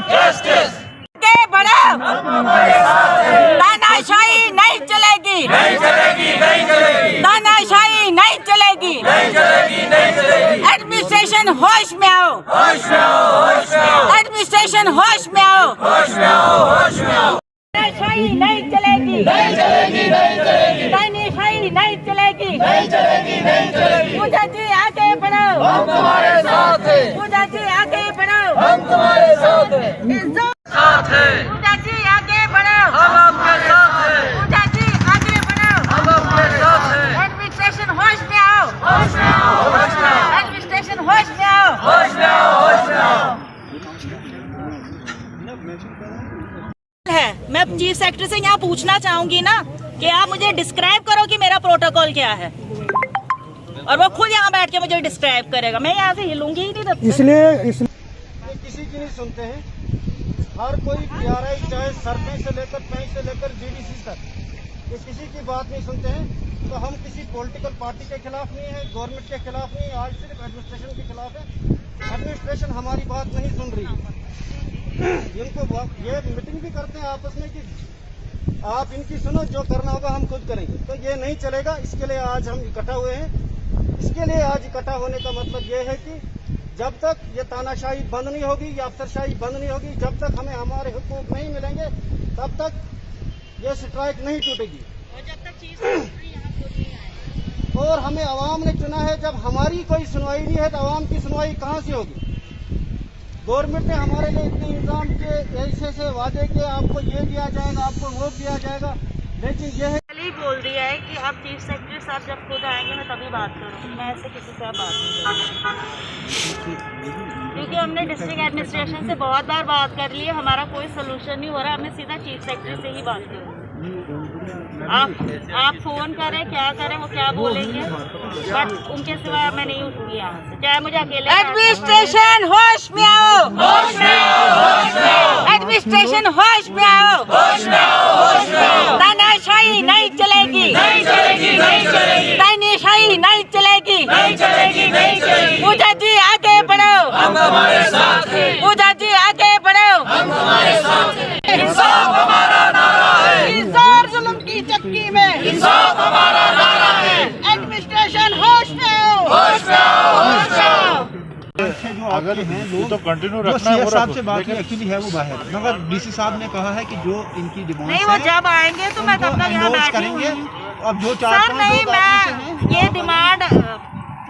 Justice आगे बढ़ो, तानाशाही नहीं चलेगी, तानाशाही नहीं चलेगी, एडमिनिस्ट्रेशन होश में आओ, एडमिनिस्ट्रेशन होश में आओ, तानाशाही नहीं चलेगी, तानाशाही नहीं चलेगी, पूजा जी आगे बढ़ो, हम तुम्हारे साथ हैं, पूजा जी आगे बढ़ो, हम तुम्हारे साथ हैं, साथ हैं, पूजा जी आगे बढ़ो, हम आपके साथ हैं, पूजा जी आगे बढ़ो, हम आपके साथ हैं, एडमिनिस्ट्रेशन होश में आओ, होश में आओ, होश में आओ, एडमिनिस्ट्रेशन होश में आओ, होश में आओ, होश में आओ। है मैं चीफ सेक्रेटरी से यहाँ पूछना चाहूंगी ना कि आप मुझे डिस्क्राइब करो कि मेरा प्रोटोकॉल क्या है, और वो खुद यहाँ बैठ के मुझे डिस्क्राइब करेगा। मैं यहाँ से हिलूंगी ही नहीं तब तक। इसलिए किसी की नहीं सुनते हैं। हर कोई PRI चाहे सरपंच से लेकर पैंच से लेकर GDC तक ये किसी की बात नहीं सुनते हैं। तो हम किसी पॉलिटिकल पार्टी के खिलाफ नहीं है, गवर्नमेंट के खिलाफ नहीं है, आज सिर्फ एडमिनिस्ट्रेशन के खिलाफ है। एडमिनिस्ट्रेशन हमारी बात नहीं सुन रही है। इनको ये मीटिंग भी करते हैं आपस में कि आप इनकी सुनो, जो करना होगा हम खुद करेंगे। तो ये नहीं चलेगा। इसके लिए आज हम इकट्ठा हुए हैं। इसके लिए आज इकट्ठा होने का मतलब ये है कि जब तक ये तानाशाही बंद नहीं होगी, ये अफसरशाही बंद नहीं होगी, जब तक हमें हमारे हुकूक नहीं मिलेंगे, तब तक ये स्ट्राइक नहीं टूटेगी। और जब तक चीफ सेक्रेटरी यहाँ खुद नहीं आए। और हमें आवाम ने चुना है। जब हमारी कोई सुनवाई नहीं है तो आवाम की सुनवाई कहाँ से होगी? गवर्नमेंट ने हमारे लिए इतने इंतजाम किए, ऐसे वादे किए, आपको ये दिया जाएगा, आपको वो दिया जाएगा, लेकिन ये है बोल दिया है कि आप चीफ सेक्रेटरी साहब जब खुद आएंगे मैं तभी बात करूँगी। मैं ऐसे किसी से बात नहीं करूँगी, क्योंकि हमने डिस्ट्रिक्ट एडमिनिस्ट्रेशन से बहुत बार बात कर ली है, हमारा कोई सोल्यूशन नहीं हो रहा। हमें सीधा चीफ सेक्रेटरी से ही बात करूँ। आप फोन करें, क्या करें, वो क्या बोलेंगे, बट उनके सिवा मैं नहीं उठूंगी यहाँ से, चाहे मुझे अकेले। एडमिनिस्ट्रेशन होश में आओ, होश में आओ, होश में आओ, एडमिनिस्ट्रेशन होश में आओ, होश में आओ, होश में आओ। तानाशाही नहीं चलेगी, नहीं चलेगी, नहीं चलेगी, तानाशाही नहीं चलेगी, नहीं चलेगी, नहीं चलेगी। पूजा जी आगे बढ़ो, हम तुम्हारे साथ हैं, पूजा जी आगे बढ़ो, हम तुम्हारे साथ हैं। इंसाफ हमारा नारा है, इंसाफ जुल्म की चक्की में, इंसाफ हमारा नारा है, एडमिनिस्ट्रेशन होश में आओ, होश में आओ, होश में आओ। अगर लोग तो कंटिन्यू जो रखना है, CS वो साहब रखो। से बात एक्चुअली है वो बाहर, मगर DC साहब ने कहा है कि जो इनकी डिमांड नहीं वो जब आएंगे तो मैं तब तक यहाँ बैठी करेंगे। हूँ। अब जो सर नहीं, मैं ये डिमांड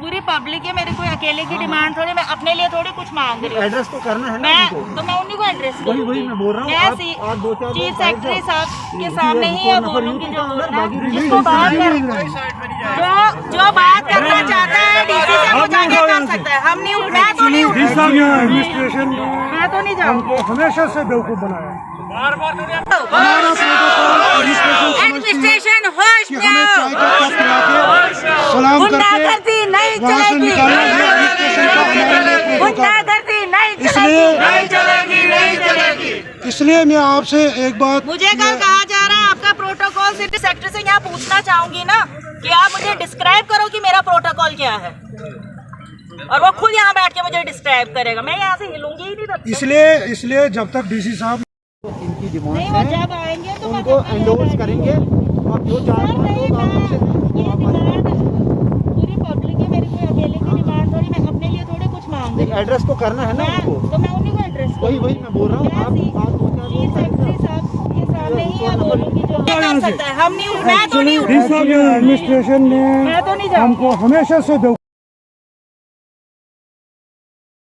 पूरी पब्लिक है, मेरी कोई अकेले की डिमांड थोड़ी, मैं अपने लिए थोड़ी कुछ मांग रही हूँ। एड्रेस तो करना है ना मैं उनको। तो मैं उन्हीं को एड्रेस वही मैं बोल रहा हूँ। आप दो चार चीफ लोग सेक्रेटरी साहब के इसी सामने है, ही है नफर बोलूँगी इनकी जो तो बोलना है। बाकी जिसको बात कर जो बात करना चाहता है DC से वो जाके कर सकता है। हम नहीं, मैं तो नहीं उठूंगी। एडमिनिस्ट्रेशन ने मैं तो नहीं जाऊंगी। हमेशा से बेवकूफ बनाया। एडमिनिस्ट्रेशन होश में आओ, सलाम गुंडागर्दी नहीं चलेगी, गुंडागर्दी नहीं चलेगी, नहीं चलेगी, नहीं चलेगी। इसलिए मैं आपसे एक बात मुझे कल कहा जा रहा है आपका प्रोटोकॉल, सिटी सेक्रेटरी से यहाँ पूछना चाहूंगी ना कि आप मुझे डिस्क्राइब करो कि मेरा प्रोटोकॉल क्या है, और वो खुद यहाँ बैठ के मुझे डिस्क्राइब करेगा। मैं यहाँ से हिलूंगी ही नहीं तब तक। इसलिए जब तक DC साहब इनकी डिमांड नहीं वो जब आएंगे तो मैं उनको तब तक यहाँ एंडोर्स बैठी करेंगे। अब जो हूँ। चार सर पांच नहीं, लोग आपसे मैं ये डिमांड पूरी पब्लिक है, मेरी कोई अकेले की डिमांड थोड़ी, मैं अपने लिए थोड़ी कुछ मांग रही हूँ। एड्रेस तो करना है ना मैं उनको। तो मैं उन्हीं को एड्रेस वही मैं बोल रहा हूँ। आप दो चार चीफ लोग सेक्रेटरी साहब के सामने ही है बोलूँगी जो कर सकता है। हम नहीं, मैं तो नहीं उठूंगी। एडमिनिस्ट्रेशन ने मैं तो नहीं जाऊंगी। हमेशा से